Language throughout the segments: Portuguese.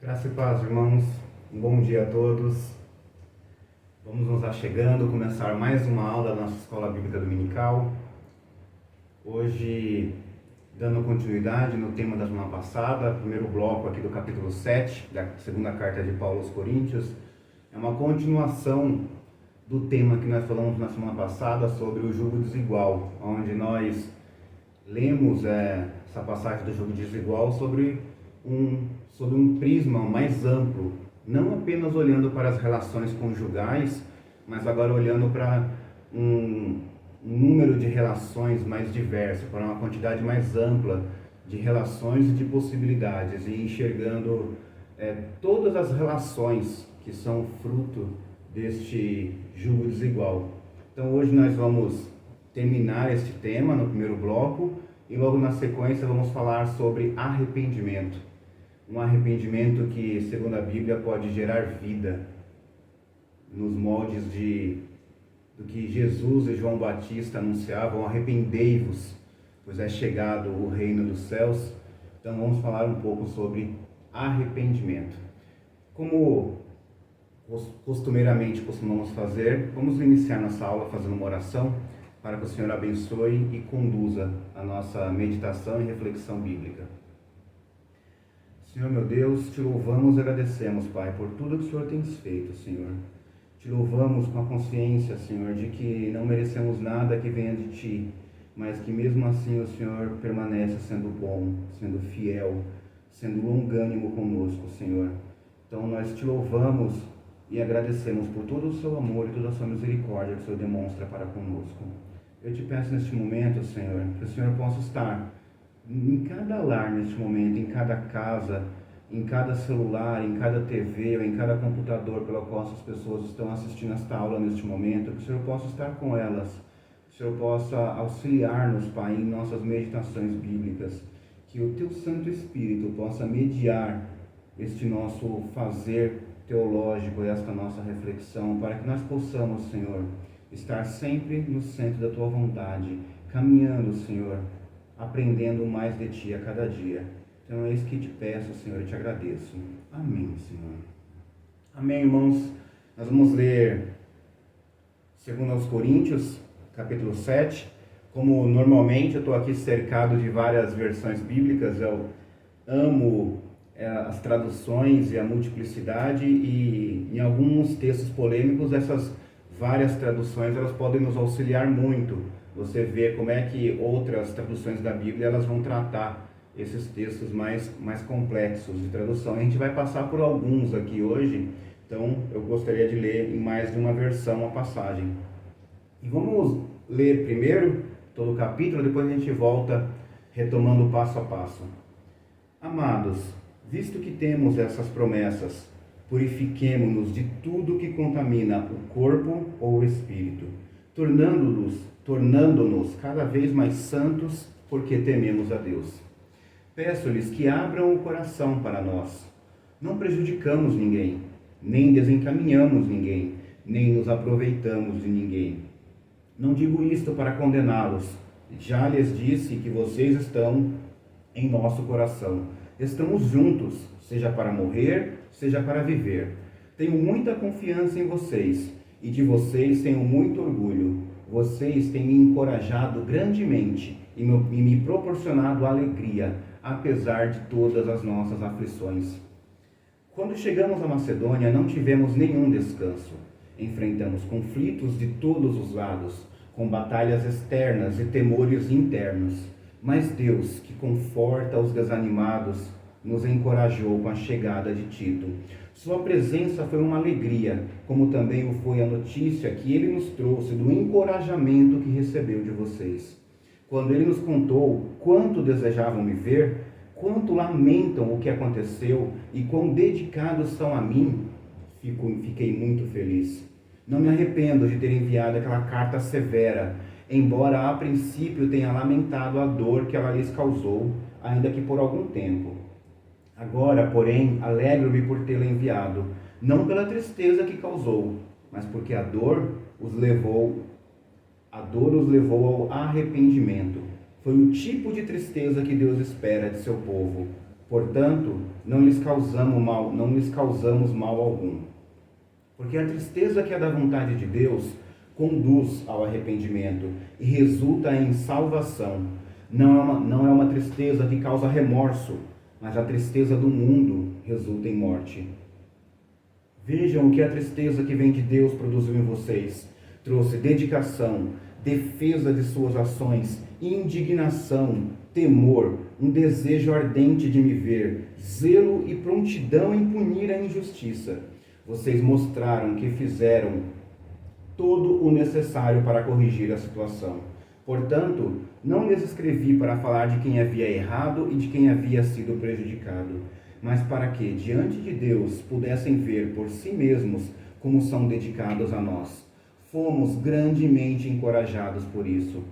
Graça e paz, irmãos. Um bom dia a todos. Vamos nos achegando, começar mais uma aula da nossa Escola Bíblica Dominical. Hoje, dando continuidade no tema da semana passada, primeiro bloco aqui do capítulo 7, da segunda carta de Paulo aos Coríntios. É uma continuação do tema que nós falamos na semana passada sobre o jugo desigual, onde nós lemos essa passagem do jugo desigual sobre um prisma mais amplo, não apenas olhando para as relações conjugais, mas agora olhando para um número de relações mais diverso, para uma quantidade mais ampla de relações e de possibilidades, e enxergando todas as relações que são fruto deste jugo desigual. Então hoje nós vamos terminar este tema no primeiro bloco e logo na sequência vamos falar sobre arrependimento. Um arrependimento que, segundo a Bíblia, pode gerar vida nos moldes do que Jesus e João Batista anunciavam: arrependei-vos, pois é chegado o reino dos céus. Então vamos falar um pouco sobre arrependimento. Como costumeiramente costumamos fazer, vamos iniciar nossa aula fazendo uma oração para que o Senhor abençoe e conduza a nossa meditação e reflexão bíblica. Senhor meu Deus, te louvamos e agradecemos, Pai, por tudo que o Senhor tem feito, Senhor. Te louvamos com a consciência, Senhor, de que não merecemos nada que venha de Ti, mas que mesmo assim o Senhor permanece sendo bom, sendo fiel, sendo longânimo conosco, Senhor. Então nós te louvamos e agradecemos por todo o seu amor e toda a sua misericórdia que o Senhor demonstra para conosco. Eu te peço neste momento, Senhor, que o Senhor possa estar em cada lar neste momento, em cada casa, em cada celular, em cada TV ou em cada computador pelo qual essas pessoas estão assistindo esta aula neste momento, que o Senhor possa estar com elas, que o Senhor possa auxiliar-nos, Pai, em nossas meditações bíblicas, que o Teu Santo Espírito possa mediar este nosso fazer teológico, esta nossa reflexão, para que nós possamos, Senhor, estar sempre no centro da Tua vontade, caminhando, Senhor, aprendendo mais de Ti a cada dia. Então é isso que te peço, Senhor, e te agradeço. Amém, Senhor. Amém, irmãos. Nós vamos ler 2 aos Coríntios, capítulo 7. Como normalmente eu estou aqui cercado de várias versões bíblicas, eu amo as traduções e a multiplicidade, e em alguns textos polêmicos essas várias traduções elas podem nos auxiliar muito. Você vê como é que outras traduções da Bíblia elas vão tratar esses textos mais complexos de tradução. A gente vai passar por alguns aqui hoje, então eu gostaria de ler em mais de uma versão a passagem. E vamos ler primeiro todo o capítulo, depois a gente volta retomando passo a passo. Amados, visto que temos essas promessas, purifiquemo-nos de tudo que contamina o corpo ou o espírito, tornando-nos cada vez mais santos, porque tememos a Deus. Peço-lhes que abram o coração para nós. Não prejudicamos ninguém, nem desencaminhamos ninguém, nem nos aproveitamos de ninguém. Não digo isto para condená-los. Já lhes disse que vocês estão em nosso coração. Estamos juntos, seja para morrer, seja para viver. Tenho muita confiança em vocês, e de vocês tenho muito orgulho. Vocês têm me encorajado grandemente e me proporcionado alegria, apesar de todas as nossas aflições. Quando chegamos à Macedônia, não tivemos nenhum descanso. Enfrentamos conflitos de todos os lados, com batalhas externas e temores internos. Mas Deus, que conforta os desanimados, nos encorajou com a chegada de Tito. Sua presença foi uma alegria, como também o foi a notícia que ele nos trouxe do encorajamento que recebeu de vocês. Quando ele nos contou quanto desejavam me ver, quanto lamentam o que aconteceu e quão dedicados são a mim, fiquei muito feliz. Não me arrependo de ter enviado aquela carta severa, embora a princípio tenha lamentado a dor que ela lhes causou, ainda que por algum tempo. Agora, porém, alegro-me por tê-la enviado, não pela tristeza que causou, mas porque a dor os levou ao arrependimento. Foi o tipo de tristeza que Deus espera de seu povo. Portanto, não lhes causamos mal algum. Porque a tristeza que é da vontade de Deus conduz ao arrependimento e resulta em salvação. Não é uma tristeza que causa remorso, mas a tristeza do mundo resulta em morte. Vejam o que a tristeza que vem de Deus produziu em vocês. Trouxe dedicação, defesa de suas ações, indignação, temor, um desejo ardente de me ver, zelo e prontidão em punir a injustiça. Vocês mostraram que fizeram todo o necessário para corrigir a situação. Portanto, não lhes escrevi para falar de quem havia errado e de quem havia sido prejudicado, mas para que, diante de Deus, pudessem ver por si mesmos como são dedicados a nós. Fomos grandemente encorajados por isso.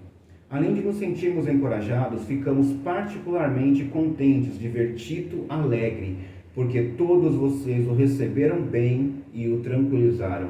Além de nos sentirmos encorajados, ficamos particularmente contentes de ver Tito alegre, porque todos vocês o receberam bem e o tranquilizaram.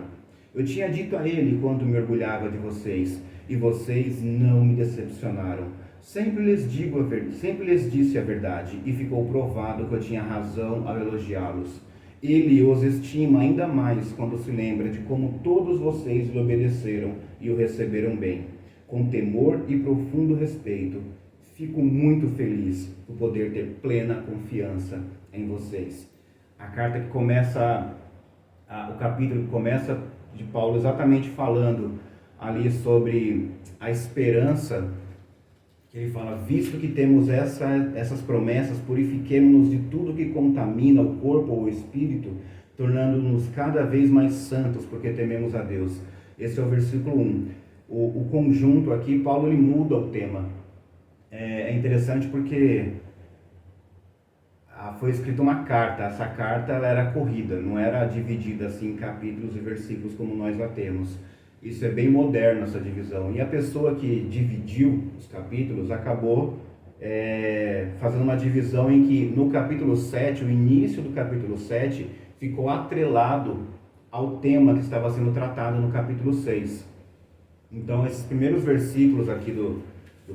Eu tinha dito a ele quanto me orgulhava de vocês, e vocês não me decepcionaram. Sempre lhes disse a verdade, e ficou provado que eu tinha razão ao elogiá-los. Ele os estima ainda mais quando se lembra de como todos vocês lhe obedeceram e o receberam bem, com temor e profundo respeito. Fico muito feliz por poder ter plena confiança em vocês. A carta que começa, o capítulo que começa de Paulo exatamente falando ali sobre a esperança, que ele fala, visto que temos essas promessas, purifiquemo-nos de tudo que contamina o corpo ou o espírito, tornando-nos cada vez mais santos, porque tememos a Deus. Esse é o versículo 1. O conjunto aqui, Paulo ele muda o tema. É interessante porque foi escrita uma carta. Essa carta ela era corrida, não era dividida assim em capítulos e versículos como nós já temos. Isso é bem moderno, essa divisão. E a pessoa que dividiu os capítulos acabou fazendo uma divisão em que no capítulo 7, o início do capítulo 7, ficou atrelado ao tema que estava sendo tratado no capítulo 6. Então, esses primeiros versículos aqui do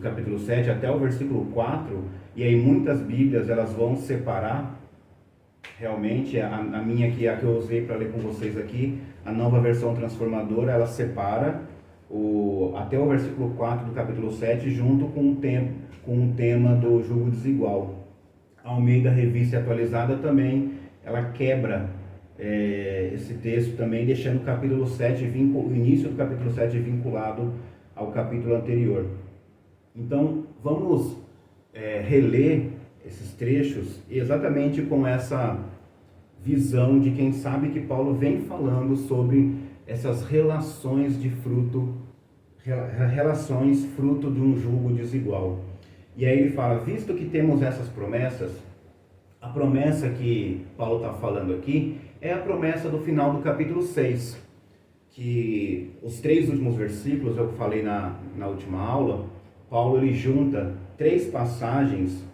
capítulo 7 até o versículo 4, e aí muitas Bíblias elas vão separar, realmente, a minha aqui, a que eu usei para ler com vocês aqui, a Nova Versão Transformadora, ela separa até o versículo 4 do capítulo 7, junto com o tema do jugo desigual. A Almeida Revista Atualizada também, ela quebra esse texto também, deixando o capítulo 7, o início do capítulo 7 vinculado ao capítulo anterior. Então, vamos reler esses trechos exatamente com essa visão de quem sabe que Paulo vem falando sobre essas relações fruto de um jugo desigual. E aí ele fala, visto que temos essas promessas, a promessa que Paulo está falando aqui é a promessa do final do capítulo 6, que os 3 últimos versículos, eu falei na última aula, Paulo ele junta 3 passagens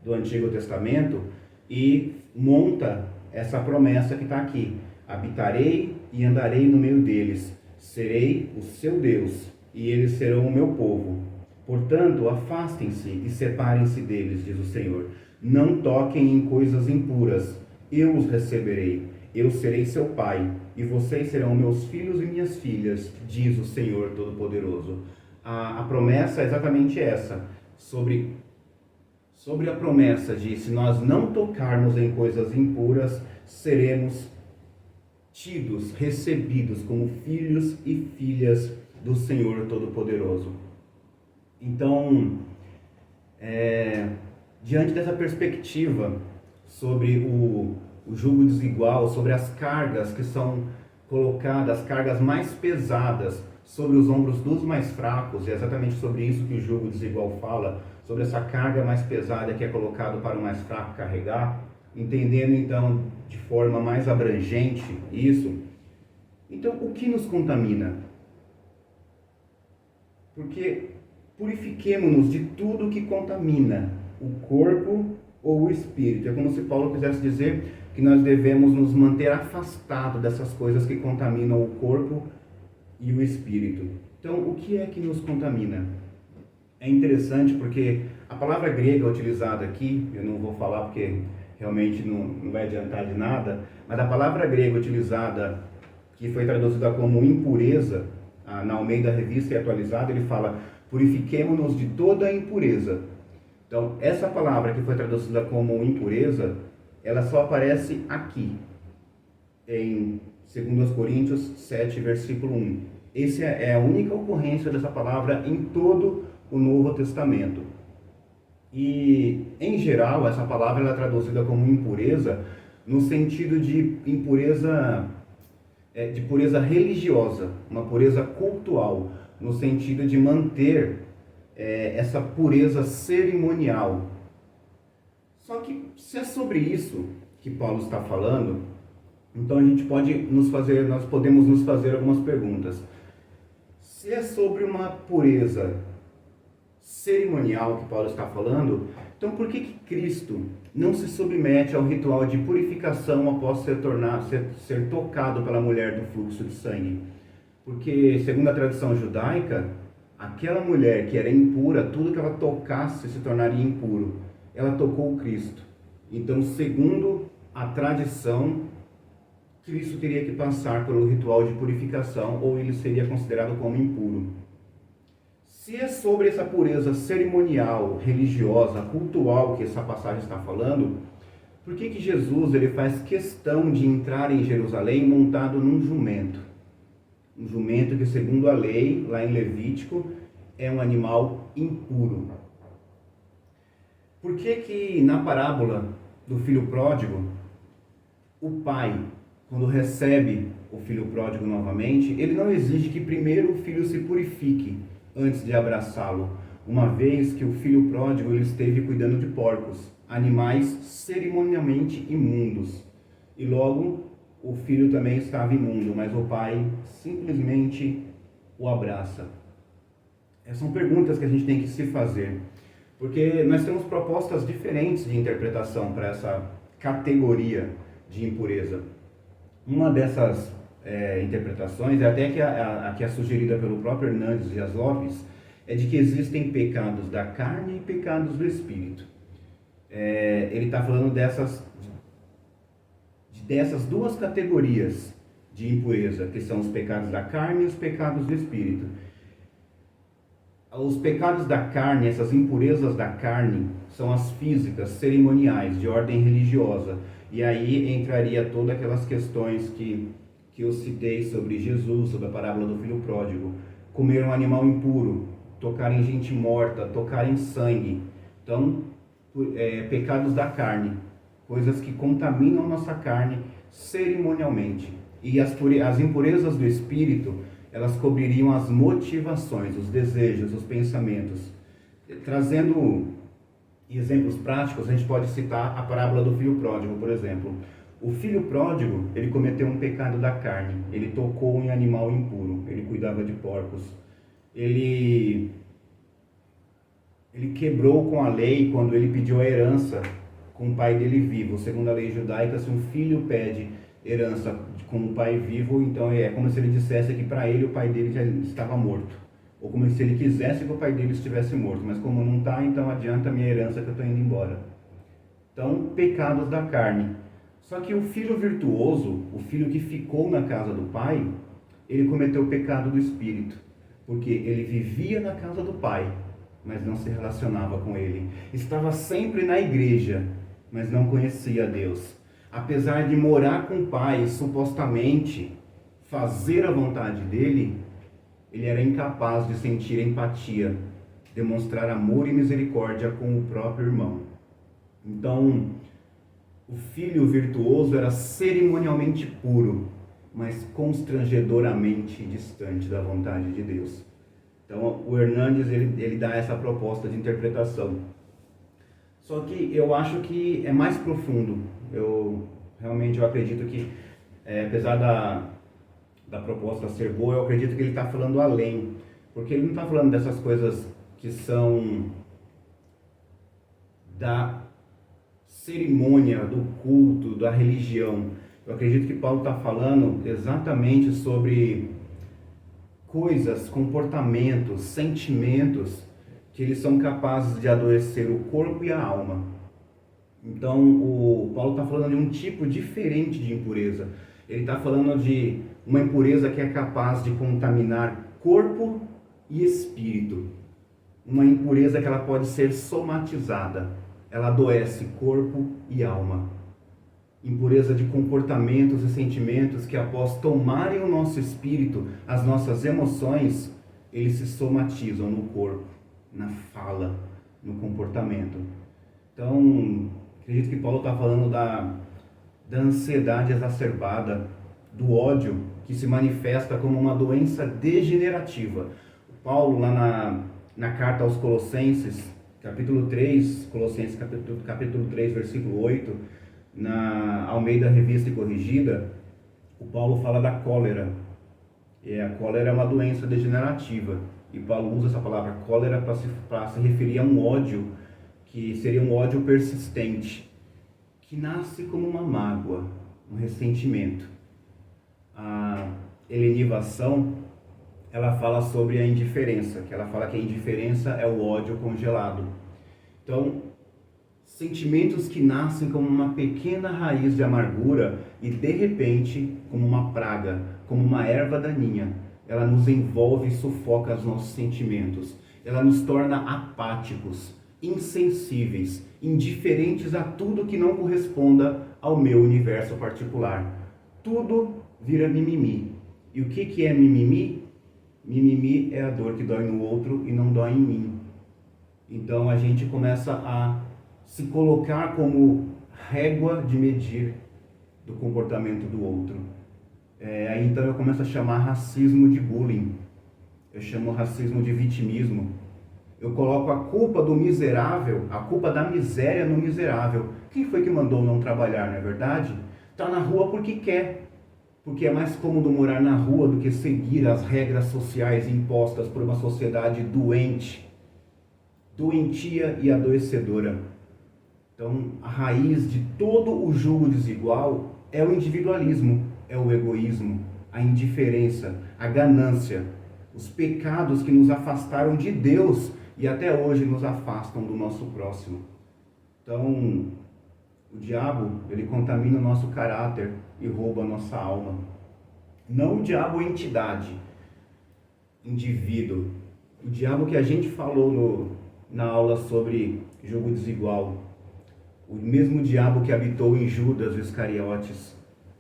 do Antigo Testamento e monta essa promessa que está aqui. Habitarei e andarei no meio deles, serei o seu Deus e eles serão o meu povo. Portanto, afastem-se e separem-se deles, diz o Senhor. Não toquem em coisas impuras, eu os receberei. Eu serei seu pai e vocês serão meus filhos e minhas filhas, diz o Senhor Todo-Poderoso. A promessa é exatamente essa, sobre a promessa de se nós não tocarmos em coisas impuras, seremos recebidos como filhos e filhas do Senhor Todo-Poderoso. Então, diante dessa perspectiva sobre o jugo desigual, sobre as cargas que são colocadas, as cargas mais pesadas sobre os ombros dos mais fracos, e é exatamente sobre isso que o jugo desigual fala, sobre essa carga mais pesada que é colocado para o mais fraco carregar, entendendo então de forma mais abrangente isso. Então, o que nos contamina? Porque purifiquemo-nos de tudo que contamina o corpo ou o espírito. É como se Paulo quisesse dizer que nós devemos nos manter afastados dessas coisas que contaminam o corpo e o espírito. Então, o que é que nos contamina? É interessante porque A palavra grega utilizada aqui, eu não vou falar porque realmente não vai adiantar de nada, mas a palavra grega utilizada, que foi traduzida como impureza, na Almeida Revista e Atualizada, ele fala: purifiquemo-nos de toda a impureza. Então, essa palavra que foi traduzida como impureza, ela só aparece aqui, em 2 Coríntios 7, versículo 1. Essa é a única ocorrência dessa palavra em todo o Novo Testamento. E, em geral, essa palavra ela é traduzida como impureza no sentido de impureza, de pureza religiosa, uma pureza cultual, no sentido de manter essa pureza cerimonial. Só que, se é sobre isso que Paulo está falando, então nós podemos nos fazer algumas perguntas. Se é sobre uma pureza cerimonial que Paulo está falando, então por que Cristo não se submete ao ritual de purificação após ser tocado pela mulher do fluxo de sangue? Porque, segundo a tradição judaica, aquela mulher que era impura, tudo que ela tocasse se tornaria impuro. Ela tocou Cristo. Então, segundo a tradição, Cristo teria que passar pelo ritual de purificação ou ele seria considerado como impuro. Se é sobre essa pureza cerimonial, religiosa, cultural que essa passagem está falando, por que Jesus ele faz questão de entrar em Jerusalém montado num jumento? Um jumento que, segundo a lei, lá em Levítico, é um animal impuro. Por que na parábola do filho pródigo, o pai, quando recebe o filho pródigo novamente, ele não exige que primeiro o filho se purifique antes de abraçá-lo, uma vez que o filho pródigo ele esteve cuidando de porcos, animais cerimonialmente imundos, e logo o filho também estava imundo, mas o pai simplesmente o abraça. Essas são perguntas que a gente tem que se fazer, porque nós temos propostas diferentes de interpretação para essa categoria de impureza. Uma dessas interpretações, até que a que é sugerida pelo próprio Hernandes Dias Lopes, é de que existem pecados da carne e pecados do espírito. Ele está falando dessas duas categorias de impureza, que são os pecados da carne e os pecados do espírito. Os pecados da carne, essas impurezas da carne, são as físicas, cerimoniais, de ordem religiosa. E aí entraria todas aquelas questões que eu citei sobre Jesus, sobre a parábola do filho pródigo. Comer um animal impuro, tocar em gente morta, tocar em sangue. Então, pecados da carne, coisas que contaminam nossa carne cerimonialmente. E as impurezas do espírito, elas cobririam as motivações, os desejos, os pensamentos. Trazendo exemplos práticos, a gente pode citar a parábola do filho pródigo, por exemplo. O filho pródigo, ele cometeu um pecado da carne, ele tocou em animal impuro, ele cuidava de porcos. Ele quebrou com a lei quando ele pediu a herança com o pai dele vivo. Segundo a lei judaica, se um filho pede herança com o pai vivo, então é como se ele dissesse que para ele o pai dele já estava morto. Ou como se ele quisesse que o pai dele estivesse morto. Mas como não está, então adianta a minha herança que eu estou indo embora. Então, pecados da carne. Só que o filho virtuoso, o filho que ficou na casa do pai, ele cometeu o pecado do espírito. Porque ele vivia na casa do pai, mas não se relacionava com ele. Estava sempre na igreja, mas não conhecia Deus. Apesar de morar com o pai, supostamente fazer a vontade dele, ele era incapaz de sentir empatia, demonstrar amor e misericórdia com o próprio irmão. Então, o filho virtuoso era cerimonialmente puro, mas constrangedoramente distante da vontade de Deus. Então, o Hernandes ele dá essa proposta de interpretação. Só que eu acho que é mais profundo. Eu acredito que, apesar da proposta ser boa, eu acredito que ele está falando além. Porque ele não está falando dessas coisas que são da cerimônia, do culto, da religião. Eu acredito que Paulo está falando exatamente sobre coisas, comportamentos, sentimentos que que eles são capazes de adoecer o corpo e a alma. Então, o Paulo está falando de um tipo diferente de impureza. Ele está falando de uma impureza que é capaz de contaminar corpo e espírito. Uma impureza que ela pode ser somatizada. Ela adoece corpo e alma. Impureza de comportamentos e sentimentos que, após tomarem o nosso espírito, as nossas emoções, eles se somatizam no corpo, na fala, no comportamento. Então, acredito que Paulo está falando da ansiedade exacerbada, do ódio que se manifesta como uma doença degenerativa. O Paulo, lá na carta aos Colossenses, capítulo 3, Colossenses capítulo 3, versículo 8, na Almeida Revista e Corrigida, o Paulo fala da cólera. A cólera é uma doença degenerativa. E Paulo usa essa palavra cólera para se referir a um ódio, que seria um ódio persistente, que nasce como uma mágoa, um ressentimento. A Helenivação, ela fala sobre a indiferença, que ela fala que a indiferença é o ódio congelado. Então, sentimentos que nascem como uma pequena raiz de amargura e de repente, como uma praga, como uma erva daninha, ela nos envolve e sufoca os nossos sentimentos. Ela nos torna apáticos, insensíveis, indiferentes a tudo que não corresponda ao meu universo particular. Tudo vira mimimi. E o que é mimimi? Mimimi é a dor que dói no outro e não dói em mim. Então a gente começa a se colocar como régua de medir do comportamento do outro. Aí então eu começo a chamar racismo de bullying. Eu chamo racismo de vitimismo. Eu coloco a culpa do miserável, a culpa da miséria no miserável. Quem foi que mandou não trabalhar, não é verdade? Está na rua porque quer. Porque é mais cômodo morar na rua do que seguir as regras sociais impostas por uma sociedade doente, doentia e adoecedora. Então, a raiz de todo o jugo desigual é o individualismo, é o egoísmo, a indiferença, a ganância, os pecados que nos afastaram de Deus e até hoje nos afastam do nosso próximo. Então, o diabo, ele contamina o nosso caráter e rouba a nossa alma. Não o diabo entidade, indivíduo. O diabo que a gente falou na aula sobre jugo desigual. O mesmo diabo que habitou em Judas Iscariotes.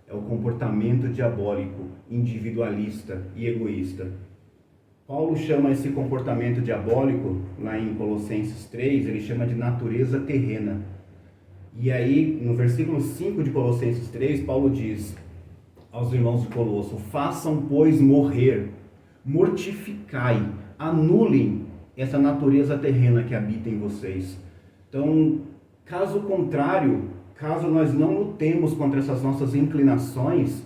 É o comportamento diabólico, individualista e egoísta. Paulo chama esse comportamento diabólico, lá em Colossenses 3, ele chama de natureza terrena. E aí, no versículo 5 de Colossenses 3, Paulo diz aos irmãos de Colosso: façam, pois, morrer, mortificai, anulem essa natureza terrena que habita em vocês. Então, caso contrário, caso nós não lutemos contra essas nossas inclinações,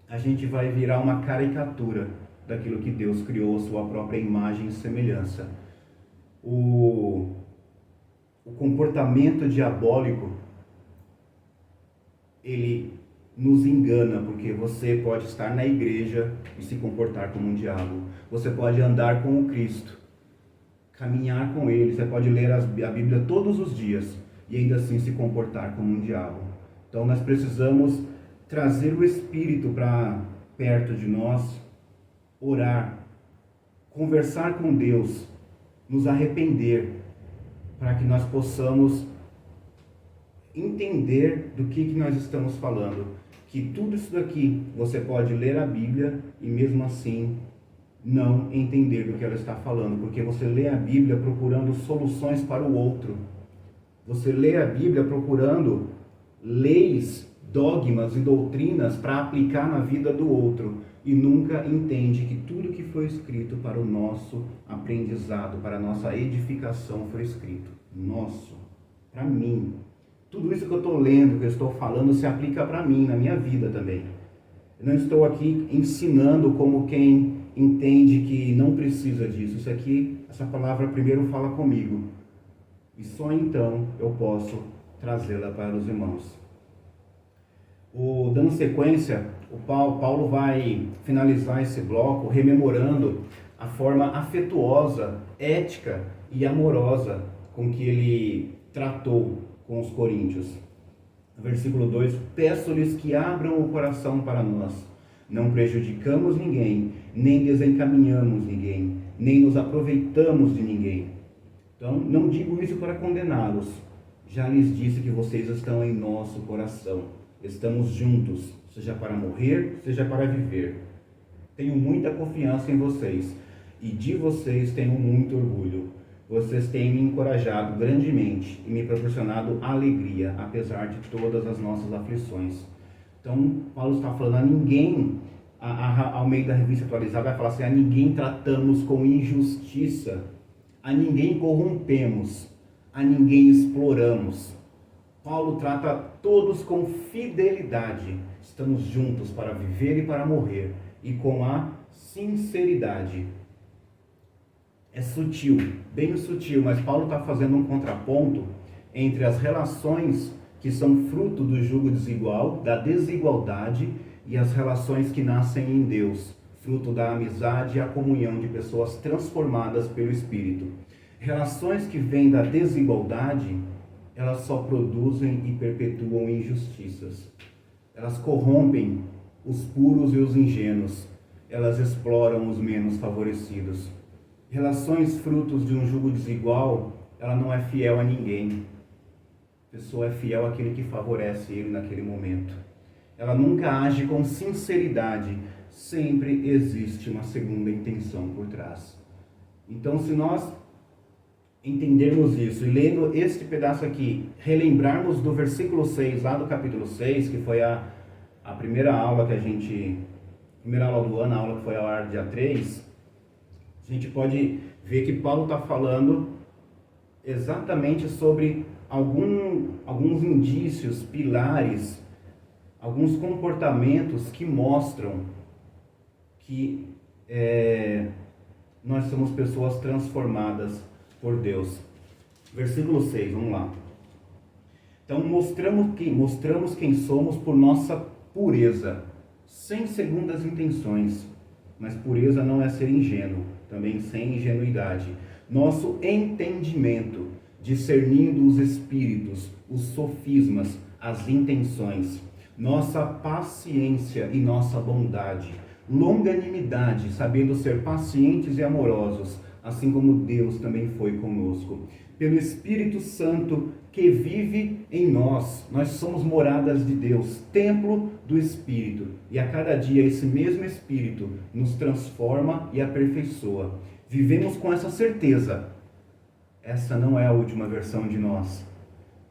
a gente vai virar uma caricatura daquilo que Deus criou, sua própria imagem e semelhança. O comportamento diabólico, ele nos engana, porque você pode estar na igreja e se comportar como um diabo. Você pode andar com o Cristo, caminhar com Ele, você pode ler a Bíblia todos os dias e ainda assim se comportar como um diabo. Então nós precisamos trazer o Espírito para perto de nós, orar, conversar com Deus, nos arrepender, para que nós possamos entender do que nós estamos falando. Que tudo isso daqui, você pode ler a Bíblia e mesmo assim não entender do que ela está falando, porque você lê a Bíblia procurando soluções para o outro. Você lê a Bíblia procurando leis, dogmas e doutrinas para aplicar na vida do outro e nunca entende que tudo que foi escrito para o nosso aprendizado, para a nossa edificação foi escrito. Nosso, para mim. Tudo isso que eu estou lendo, que eu estou falando, se aplica para mim, na minha vida também. Eu não estou aqui ensinando como quem entende que não precisa disso. Isso aqui, essa palavra primeiro fala comigo. E só então eu posso trazê-la para os irmãos. Dando sequência, o Paulo vai finalizar esse bloco rememorando a forma afetuosa, ética e amorosa com que ele tratou com os coríntios. Versículo 2: peço-lhes que abram o coração para nós. Não prejudicamos ninguém, nem desencaminhamos ninguém, nem nos aproveitamos de ninguém. Então, não digo isso para condená-los. Já lhes disse que vocês estão em nosso coração. Estamos juntos, seja para morrer, seja para viver. Tenho muita confiança em vocês e de vocês tenho muito orgulho. Vocês têm me encorajado grandemente e me proporcionado alegria, apesar de todas as nossas aflições. Então, Paulo está falando a ninguém, ao meio da revista atualizada, vai falar assim: a ninguém tratamos com injustiça, a ninguém corrompemos, a ninguém exploramos. Paulo trata todos com fidelidade. Estamos juntos para viver e para morrer, e com a sinceridade. É sutil, bem sutil, mas Paulo está fazendo um contraponto entre as relações que são fruto do jugo desigual, da desigualdade, e as relações que nascem em Deus, fruto da amizade e a comunhão de pessoas transformadas pelo Espírito. Relações que vêm da desigualdade, elas só produzem e perpetuam injustiças. Elas corrompem os puros e os ingênuos. Elas exploram os menos favorecidos. Relações frutos de um jugo desigual, ela não é fiel a ninguém. A pessoa é fiel àquele que favorece ele naquele momento. Ela nunca age com sinceridade. Sempre existe uma segunda intenção por trás. Então, se nós entendermos isso e lendo este pedaço aqui, relembrarmos do versículo 6, lá do capítulo 6, que foi a primeira aula primeira aula do ano, a aula que foi ao ar dia 3, a gente pode ver que Paulo está falando exatamente sobre alguns indícios, pilares, alguns comportamentos que mostram que nós somos pessoas transformadas por Deus. Versículo 6, vamos lá. Então, mostramos quem somos por nossa pureza, sem segundas intenções. Mas pureza não é ser ingênuo, também sem ingenuidade. Nosso entendimento, discernindo os espíritos, os sofismas, as intenções. Nossa paciência e nossa bondade. Longanimidade, sabendo ser pacientes e amorosos, assim como Deus também foi conosco. Pelo Espírito Santo que vive em nós. Nós somos moradas de Deus, templo do Espírito. E a cada dia esse mesmo Espírito nos transforma e aperfeiçoa. Vivemos com essa certeza. Essa não é a última versão de nós.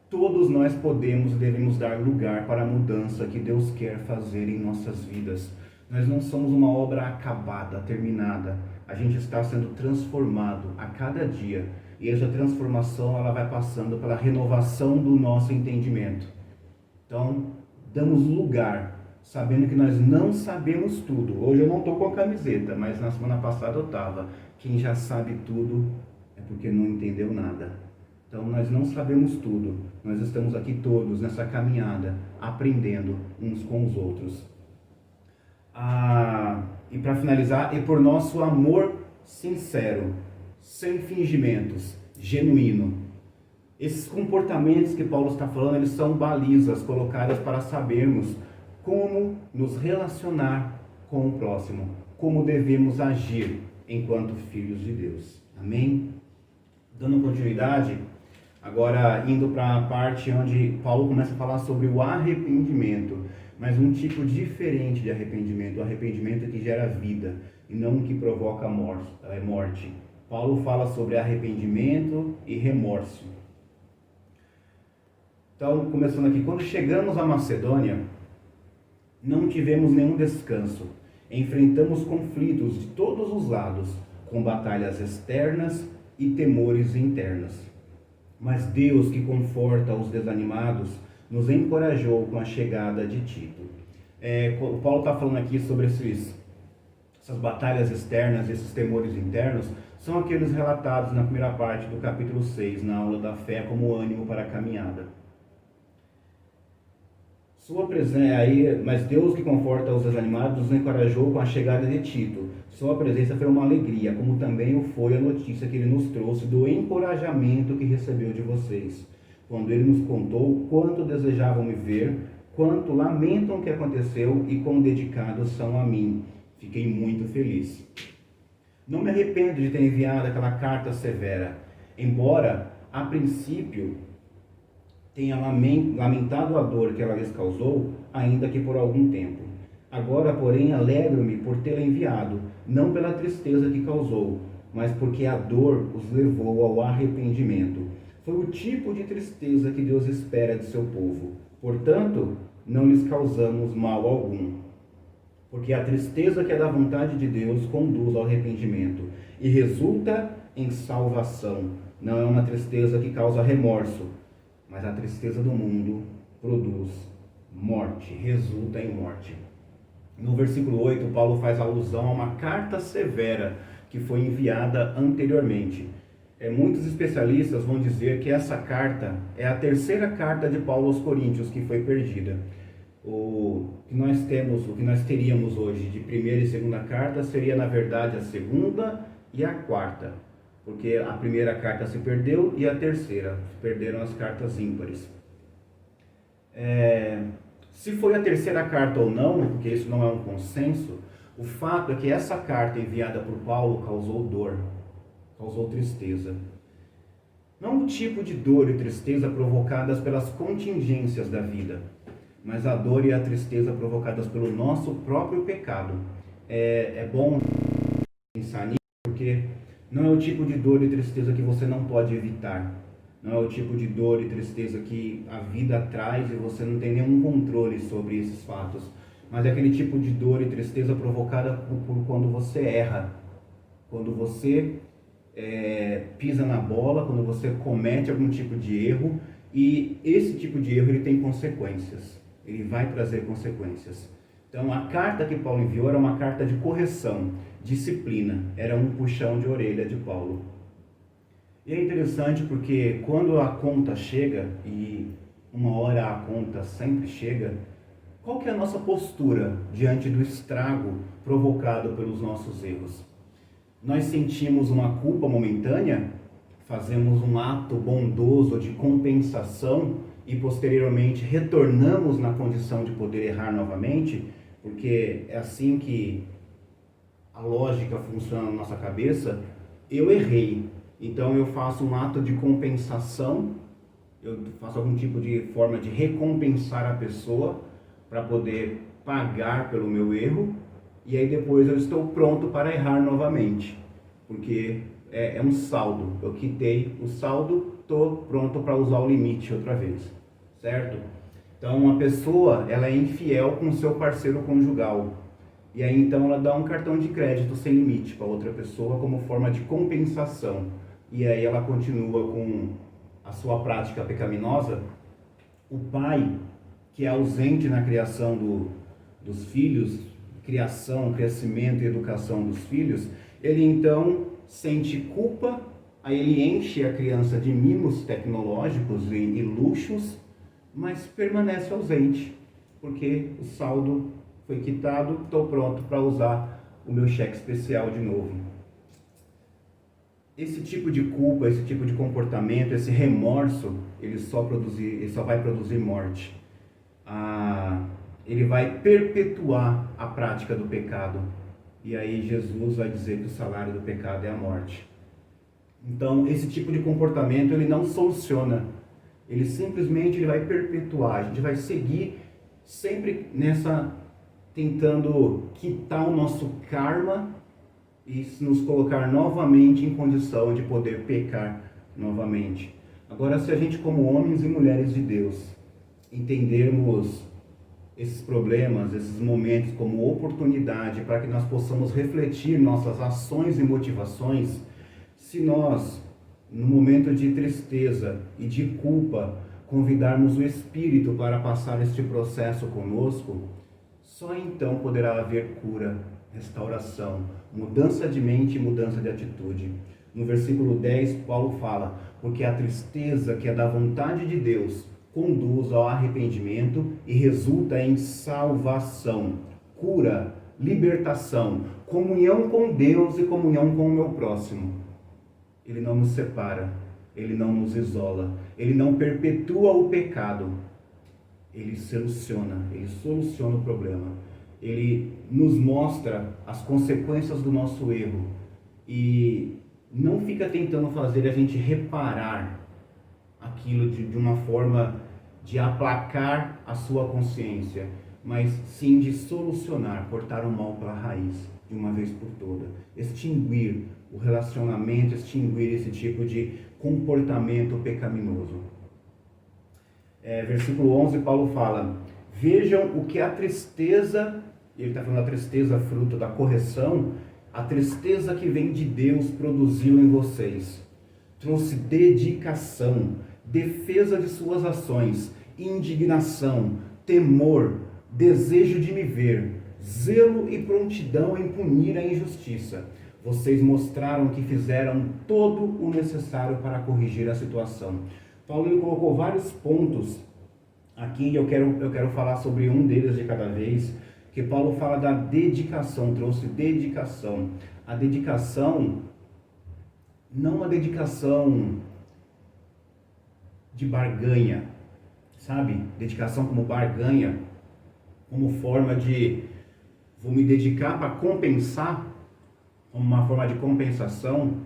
Todos nós podemos e devemos dar lugar para a mudança que Deus quer fazer em nossas vidas. Nós não somos uma obra acabada, terminada. A gente está sendo transformado a cada dia. E essa transformação ela vai passando pela renovação do nosso entendimento. Então, damos lugar, sabendo que nós não sabemos tudo. Hoje eu não estou com a camiseta, mas na semana passada eu estava. Quem já sabe tudo é porque não entendeu nada. Então, nós não sabemos tudo. Nós estamos aqui todos nessa caminhada, aprendendo uns com os outros. E para finalizar, por nosso amor sincero, sem fingimentos, genuíno. Esses comportamentos que Paulo está falando, eles são balizas colocadas para sabermos como nos relacionar com o próximo, como devemos agir enquanto filhos de Deus. Amém? Dando continuidade, agora indo para a parte onde Paulo começa a falar sobre o arrependimento, mas um tipo diferente de arrependimento, o arrependimento que gera vida e não que provoca morte. Paulo fala sobre arrependimento e remorso. Então, começando aqui, quando chegamos à Macedônia, não tivemos nenhum descanso. Enfrentamos conflitos de todos os lados, com batalhas externas e temores internos. Mas Deus, que conforta os desanimados, nos encorajou com a chegada de Tito. O Paulo está falando aqui sobre essas batalhas externas, esses temores internos, são aqueles relatados na primeira parte do capítulo 6, na aula da fé como ânimo para a caminhada. Sua presença aí, mas Deus que conforta os desanimados nos encorajou com a chegada de Tito. Sua presença foi uma alegria, como também o foi a notícia que ele nos trouxe do encorajamento que recebeu de vocês, quando ele nos contou quanto desejavam me ver, quanto lamentam o que aconteceu e quão dedicados são a mim. Fiquei muito feliz. Não me arrependo de ter enviado aquela carta severa, embora, a princípio, tenha lamentado a dor que ela lhes causou, ainda que por algum tempo. Agora, porém, alegro-me por tê-la enviado, não pela tristeza que causou, mas porque a dor os levou ao arrependimento. Foi o tipo de tristeza que Deus espera de seu povo. Portanto, não lhes causamos mal algum. Porque a tristeza que é da vontade de Deus conduz ao arrependimento e resulta em salvação. Não é uma tristeza que causa remorso, mas a tristeza do mundo produz morte, resulta em morte. No versículo 8, Paulo faz alusão a uma carta severa que foi enviada anteriormente. Muitos especialistas vão dizer que essa carta é a terceira carta de Paulo aos Coríntios que foi perdida. O que nós teríamos hoje de primeira e segunda carta seria, na verdade, a segunda e a quarta, porque a primeira carta se perdeu e a terceira, se perderam as cartas ímpares. Se foi a terceira carta ou não, porque isso não é um consenso, o fato é que essa carta enviada por Paulo causou dor, causou tristeza. Não o tipo de dor e tristeza provocadas pelas contingências da vida, mas a dor e a tristeza provocadas pelo nosso próprio pecado. É bom pensar nisso, porque não é o tipo de dor e tristeza que você não pode evitar. Não é o tipo de dor e tristeza que a vida traz e você não tem nenhum controle sobre esses fatos. Mas é aquele tipo de dor e tristeza provocada por quando você erra. Quando você pisa na bola, quando você comete algum tipo de erro. E esse tipo de erro ele tem consequências. Ele vai trazer consequências. Então a carta que Paulo enviou era uma carta de correção, disciplina. Era um puxão de orelha de Paulo. E é interessante porque quando a conta chega, e uma hora a conta sempre chega, qual que é a nossa postura diante do estrago provocado pelos nossos erros? Nós sentimos uma culpa momentânea, fazemos um ato bondoso de compensação e posteriormente retornamos na condição de poder errar novamente, porque é assim que a lógica funciona na nossa cabeça. Eu errei. Então eu faço um ato de compensação, eu faço algum tipo de forma de recompensar a pessoa para poder pagar pelo meu erro, e aí depois eu estou pronto para errar novamente, porque é um saldo, eu quitei o saldo, estou pronto para usar o limite outra vez, certo? Então uma pessoa, ela é infiel com o seu parceiro conjugal, e aí então ela dá um cartão de crédito sem limite para outra pessoa como forma de compensação. E aí ela continua com a sua prática pecaminosa. O pai, que é ausente na criação dos filhos, crescimento e educação dos filhos, ele então sente culpa, aí ele enche a criança de mimos tecnológicos e luxos, mas permanece ausente, porque o saldo foi quitado, estou pronto para usar o meu cheque especial de novo. Esse tipo de culpa, esse tipo de comportamento, esse remorso, ele só vai produzir morte. Ele vai perpetuar a prática do pecado. E aí Jesus vai dizer que o salário do pecado é a morte. Então, esse tipo de comportamento, ele não soluciona. Ele simplesmente vai perpetuar. A gente vai seguir sempre tentando quitar o nosso karma e nos colocar novamente em condição de poder pecar novamente. Agora, se a gente, como homens e mulheres de Deus, entendermos esses problemas, esses momentos como oportunidade para que nós possamos refletir nossas ações e motivações, se nós, no momento de tristeza e de culpa, convidarmos o Espírito para passar este processo conosco, só então poderá haver cura, restauração, mudança de mente e mudança de atitude. No versículo 10, Paulo fala: porque a tristeza que é da vontade de Deus conduz ao arrependimento e resulta em salvação, cura, libertação, comunhão com Deus e comunhão com o meu próximo. Ele não nos separa, ele não nos isola, ele não perpetua o pecado, ele soluciona o problema. Ele nos mostra as consequências do nosso erro e não fica tentando fazer a gente reparar aquilo de uma forma de aplacar a sua consciência, mas sim de solucionar, cortar o mal pela raiz, de uma vez por toda, extinguir o relacionamento, extinguir esse tipo de comportamento pecaminoso. Versículo 11, Paulo fala: vejam o que a tristeza, ele está falando da tristeza fruto da correção, a tristeza que vem de Deus produziu em vocês. Trouxe dedicação, defesa de suas ações, indignação, temor, desejo de me ver, zelo e prontidão em punir a injustiça. Vocês mostraram que fizeram todo o necessário para corrigir a situação. Paulo ele colocou vários pontos aqui e eu quero falar sobre um deles de cada vez, que Paulo fala da dedicação, trouxe dedicação. A dedicação, não uma dedicação de barganha, sabe? Dedicação como barganha, como forma de vou me dedicar para compensar, como uma forma de compensação,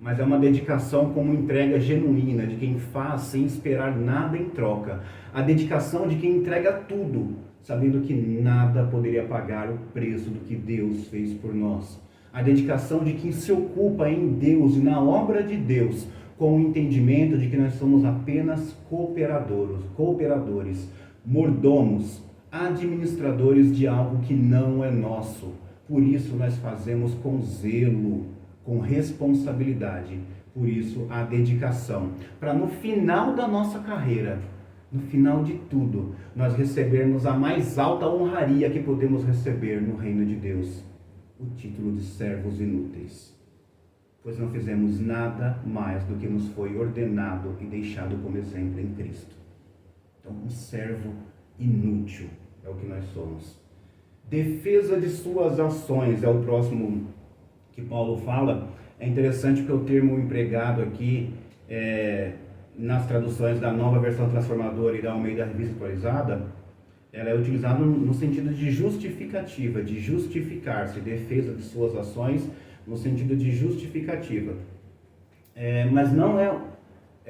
mas é uma dedicação como entrega genuína, de quem faz sem esperar nada em troca. A dedicação de quem entrega tudo, sabendo que nada poderia pagar o preço do que Deus fez por nós. A dedicação de quem se ocupa em Deus e na obra de Deus, com o entendimento de que nós somos apenas cooperadores, mordomos, administradores de algo que não é nosso. Por isso nós fazemos com zelo, com responsabilidade. Por isso a dedicação. Para no final da nossa carreira, no final de tudo, nós recebermos a mais alta honraria que podemos receber no reino de Deus. O título de servos inúteis. Pois não fizemos nada mais do que nos foi ordenado e deixado como exemplo em Cristo. Então, um servo inútil é o que nós somos. Defesa de suas ações é o próximo que Paulo fala. É interessante porque o termo empregado aqui, nas traduções da Nova Versão Transformadora e da Almeida Revista Atualizada, ela é utilizada no sentido de justificativa, de justificar-se, defesa de suas ações, no sentido de justificativa. Mas não é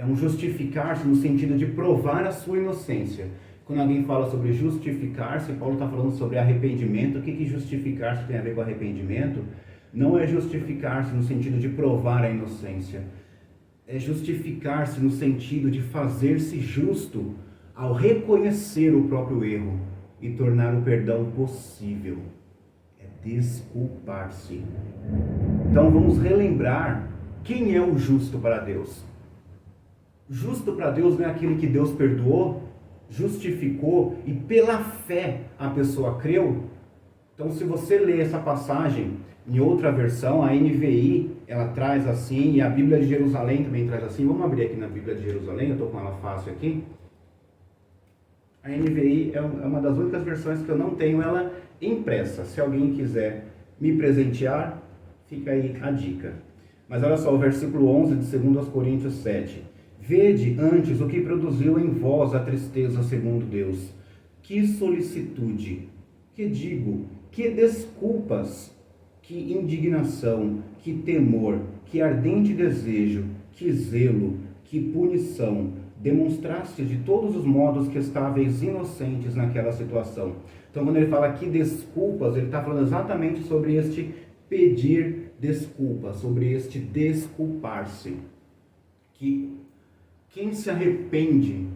um justificar-se no sentido de provar a sua inocência. Quando alguém fala sobre justificar-se, Paulo está falando sobre arrependimento. O que justificar-se tem a ver com arrependimento? Não é justificar-se no sentido de provar a inocência. É justificar-se no sentido de fazer-se justo ao reconhecer o próprio erro e tornar o perdão possível. É desculpar-se. Então vamos relembrar quem é o justo para Deus. Justo para Deus não é aquele que Deus perdoou, justificou e pela fé a pessoa creu. Então se você ler essa passagem em outra versão, a NVI, ela traz assim, e a Bíblia de Jerusalém também traz assim. Vamos abrir aqui na Bíblia de Jerusalém, eu estou com ela fácil aqui. A NVI é uma das únicas versões que eu não tenho ela impressa. Se alguém quiser me presentear, fica aí a dica. Mas olha só, o versículo 11 de 2 Coríntios 7. Vede antes o que produziu em vós a tristeza segundo Deus. Que solicitude, que digo, que desculpas, que indignação, que temor, que ardente desejo, que zelo, que punição, demonstraste de todos os modos que estáveis inocentes naquela situação. Então, quando ele fala que desculpas, ele está falando exatamente sobre este pedir desculpas, sobre este desculpar-se. Que quem se arrepende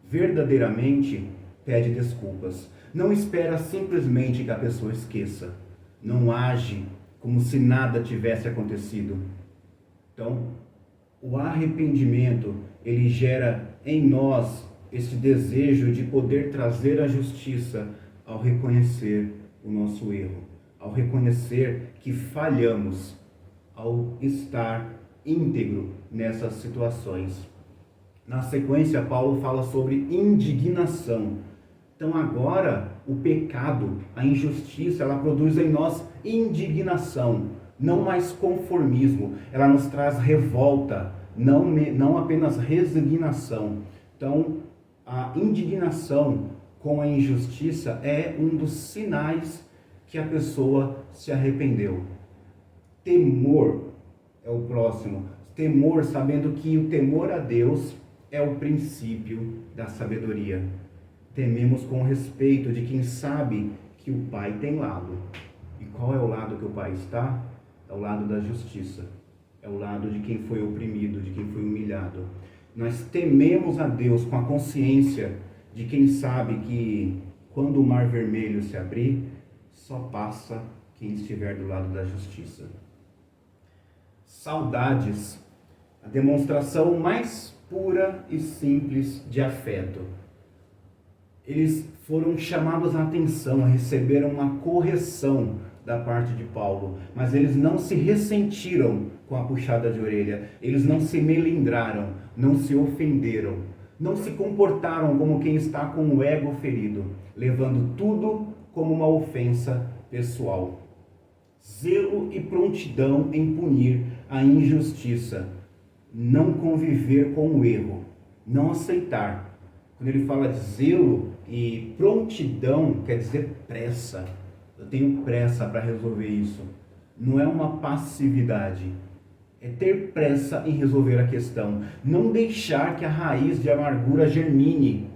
verdadeiramente pede desculpas. Não espera simplesmente que a pessoa esqueça. Não age como se nada tivesse acontecido. Então, o arrependimento, ele gera em nós esse desejo de poder trazer a justiça ao reconhecer o nosso erro, ao reconhecer que falhamos, ao estar íntegro nessas situações. Na sequência, Paulo fala sobre indignação. Então agora, o pecado, a injustiça, ela produz em nós indignação, não mais conformismo. Ela nos traz revolta, não apenas resignação. Então, a indignação com a injustiça é um dos sinais que a pessoa se arrependeu. Temor é o próximo. Temor, sabendo que o temor a Deus é o princípio da sabedoria. Tememos com respeito de quem sabe que o Pai tem lado. E qual é o lado que o Pai está? É o lado da justiça. É o lado de quem foi oprimido, de quem foi humilhado. Nós tememos a Deus com a consciência de quem sabe que quando o mar vermelho se abrir, só passa quem estiver do lado da justiça. Saudades, a demonstração mais pura e simples de afeto. Eles foram chamados a atenção, receberam uma correção da parte de Paulo, mas eles não se ressentiram com a puxada de orelha, eles não se melindraram, não se ofenderam, não se comportaram como quem está com o ego ferido, levando tudo como uma ofensa pessoal. Zelo e prontidão em punir a injustiça, não conviver com o erro, não aceitar. Quando ele fala de zelo e prontidão, quer dizer pressa. Eu tenho pressa para resolver isso. Não é uma passividade. É ter pressa em resolver a questão. Não deixar que a raiz de amargura germine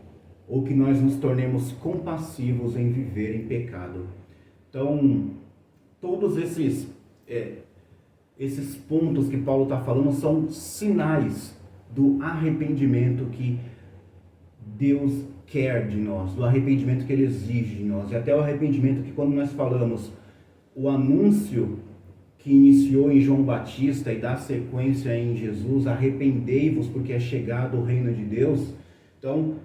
ou que nós nos tornemos compassivos em viver em pecado. Então, todos esses pontos que Paulo está falando são sinais do arrependimento que Deus quer de nós, do arrependimento que Ele exige de nós, e até o arrependimento que, quando nós falamos o anúncio que iniciou em João Batista e dá sequência em Jesus, arrependei-vos porque é chegado o reino de Deus. Então,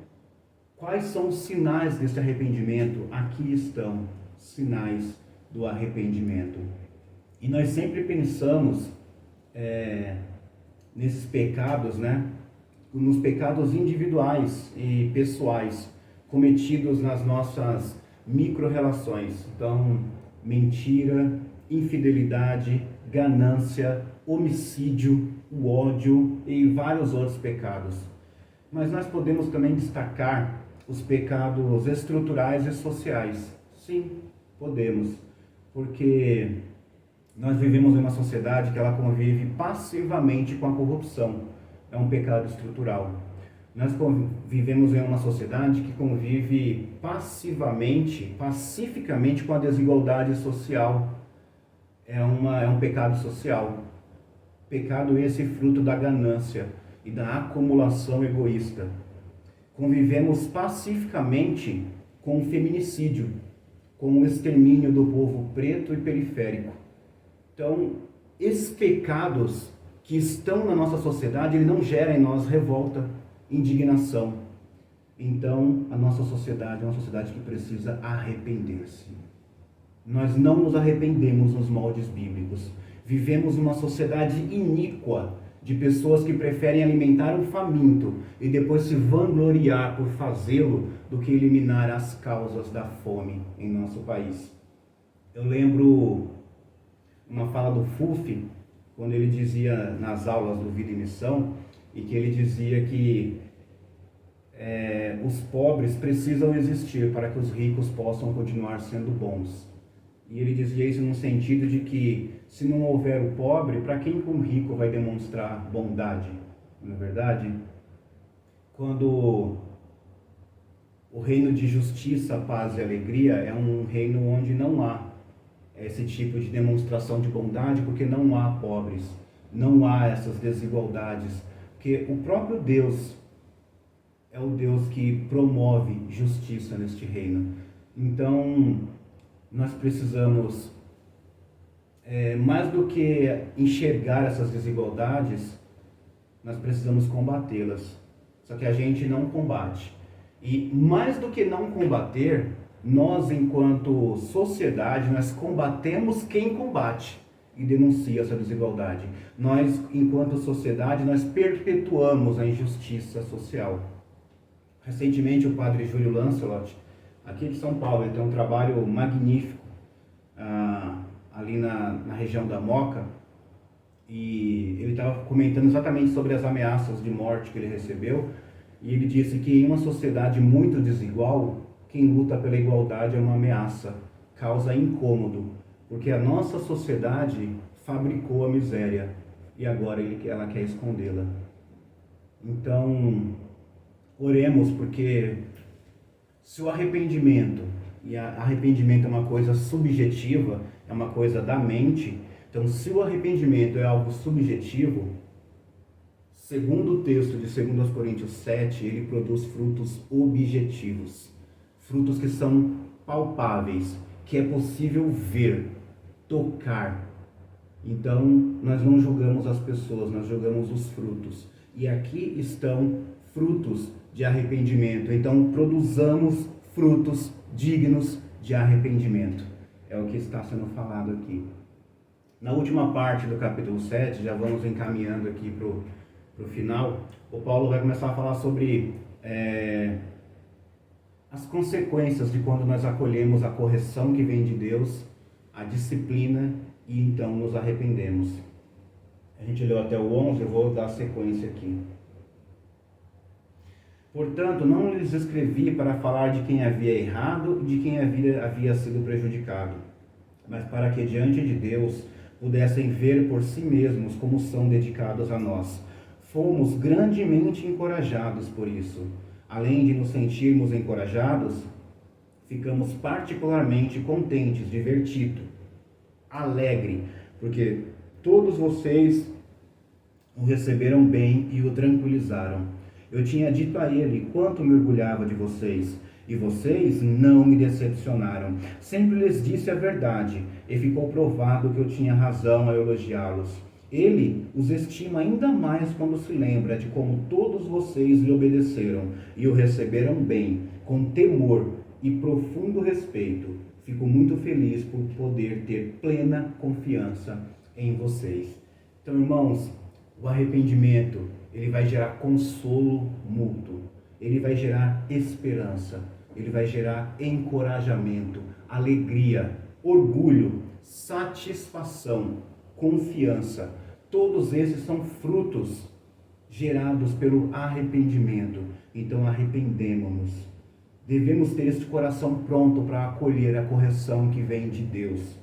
quais são os sinais desse arrependimento? Aqui estão, sinais do arrependimento. E nós sempre pensamos nesses pecados, nos pecados individuais e pessoais cometidos nas nossas micro-relações. Então, mentira, infidelidade, ganância, homicídio, o ódio e vários outros pecados. Mas nós podemos também destacar os pecados estruturais e sociais. Sim, podemos, porque nós vivemos em uma sociedade que ela convive passivamente com a corrupção. É um pecado estrutural. Nós vivemos em uma sociedade que convive pacificamente com a desigualdade social. É um pecado social. Pecado esse fruto da ganância e da acumulação egoísta. Convivemos pacificamente com o feminicídio, com o extermínio do povo preto e periférico. Então, esses pecados que estão na nossa sociedade, ele não gera em nós revolta, indignação. Então, a nossa sociedade é uma sociedade que precisa arrepender-se. Nós não nos arrependemos nos moldes bíblicos. Vivemos uma sociedade iníqua, de pessoas que preferem alimentar um faminto e depois se vangloriar por fazê-lo do que eliminar as causas da fome em nosso país. Eu lembro uma fala do Fuf, quando ele dizia nas aulas do Vida e Missão, e que ele dizia que os pobres precisam existir para que os ricos possam continuar sendo bons. E ele dizia isso no sentido de que, se não houver o pobre, para quem o rico vai demonstrar bondade? Não é verdade? Quando o reino de justiça, paz e alegria é um reino onde não há esse tipo de demonstração de bondade, porque não há pobres, não há essas desigualdades, porque o próprio Deus é o Deus que promove justiça neste reino. Então, nós precisamos, mais do que enxergar essas desigualdades, nós precisamos combatê-las. Só que a gente não combate. E mais do que não combater, nós, enquanto sociedade, nós combatemos quem combate. e denuncia essa desigualdade. Nós, enquanto sociedade, nós perpetuamos a injustiça social. Recentemente, o padre Júlio Lancelot, aqui de São Paulo, ele tem um trabalho magnífico ali na região da Moca, e ele estava comentando exatamente sobre as ameaças de morte que ele recebeu, e ele disse que em uma sociedade muito desigual, quem luta pela igualdade é uma ameaça, causa incômodo, porque a nossa sociedade fabricou a miséria e agora ela quer escondê-la. Então, oremos, porque se o arrependimento, e arrependimento é uma coisa subjetiva, é uma coisa da mente, então se o arrependimento é algo subjetivo, segundo o texto de 2 Coríntios 7, ele produz frutos objetivos, frutos que são palpáveis, que é possível ver, tocar. Então, nós não julgamos as pessoas, nós julgamos os frutos. E aqui estão frutos de arrependimento. Então, produzamos frutos dignos de arrependimento. É o que está sendo falado aqui. Na última parte do capítulo 7, já vamos encaminhando aqui para o final, o Paulo vai começar a falar sobre as consequências de quando nós acolhemos a correção que vem de Deus, a disciplina, e então nos arrependemos. A gente leu até o 11, eu vou dar sequência aqui. Portanto, não lhes escrevi para falar de quem havia errado e de quem havia sido prejudicado, mas para que diante de Deus pudessem ver por si mesmos como são dedicados a nós. Fomos grandemente encorajados por isso. Além de nos sentirmos encorajados, ficamos particularmente contentes de ver Tito alegre, porque todos vocês o receberam bem e o tranquilizaram. Eu tinha dito a ele quanto me orgulhava de vocês, e vocês não me decepcionaram. Sempre lhes disse a verdade, e ficou provado que eu tinha razão a elogiá-los. Ele os estima ainda mais quando se lembra de como todos vocês lhe obedeceram e o receberam bem, com temor e profundo respeito. Fico muito feliz por poder ter plena confiança em vocês. Então, irmãos, o arrependimento, ele vai gerar consolo mútuo, ele vai gerar esperança, ele vai gerar encorajamento, alegria, orgulho, satisfação, confiança. Todos esses são frutos gerados pelo arrependimento. Então, arrependemos-nos. Devemos ter este coração pronto para acolher a correção que vem de Deus.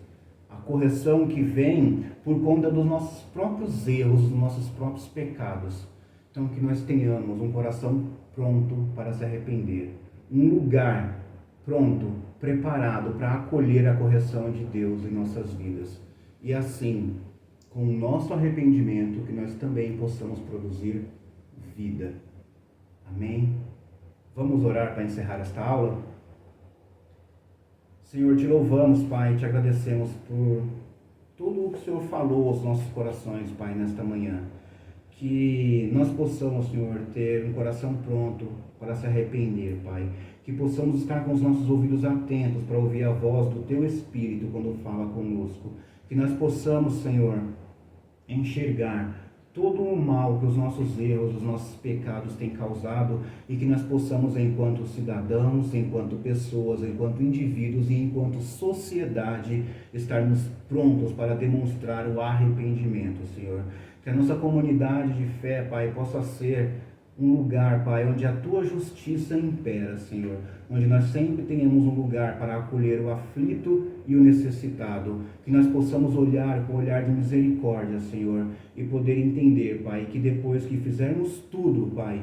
A correção que vem por conta dos nossos próprios erros, dos nossos próprios pecados. Então, que nós tenhamos um coração pronto para se arrepender. Um lugar pronto, preparado para acolher a correção de Deus em nossas vidas. E assim, com o nosso arrependimento, que nós também possamos produzir vida. Amém? Vamos orar para encerrar esta aula? Senhor, te louvamos, Pai, te agradecemos por tudo o que o Senhor falou aos nossos corações, Pai, nesta manhã. Que nós possamos, Senhor, ter um coração pronto para se arrepender, Pai. Que possamos estar com os nossos ouvidos atentos para ouvir a voz do Teu Espírito quando fala conosco. Que nós possamos, Senhor, enxergar todo o mal que os nossos erros, os nossos pecados têm causado, e que nós possamos, enquanto cidadãos, enquanto pessoas, enquanto indivíduos e enquanto sociedade, estarmos prontos para demonstrar o arrependimento, Senhor. Que a nossa comunidade de fé, Pai, possa ser um lugar, Pai, onde a Tua justiça impera, Senhor. Onde nós sempre tenhamos um lugar para acolher o aflito e o necessitado. Que nós possamos olhar com o olhar de misericórdia, Senhor, e poder entender, Pai, que depois que fizermos tudo, Pai,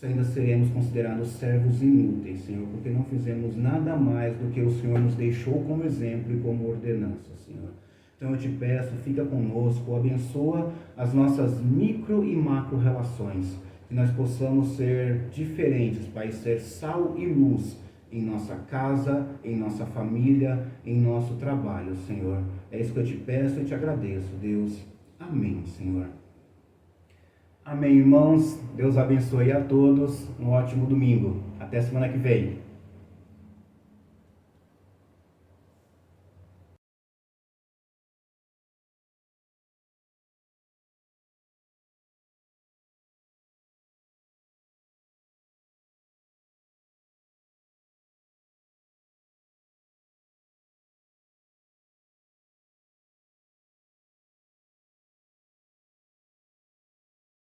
ainda seremos considerados servos inúteis, Senhor, porque não fizemos nada mais do que o Senhor nos deixou como exemplo e como ordenança, Senhor. Então eu te peço, fica conosco, abençoa as nossas micro e macro relações, que nós possamos ser diferentes, Pai, ser sal e luz em nossa casa, em nossa família, em nosso trabalho, Senhor. É isso que eu te peço e te agradeço, Deus. Amém, Senhor. Amém, irmãos. Deus abençoe a todos. Um ótimo domingo. Até semana que vem.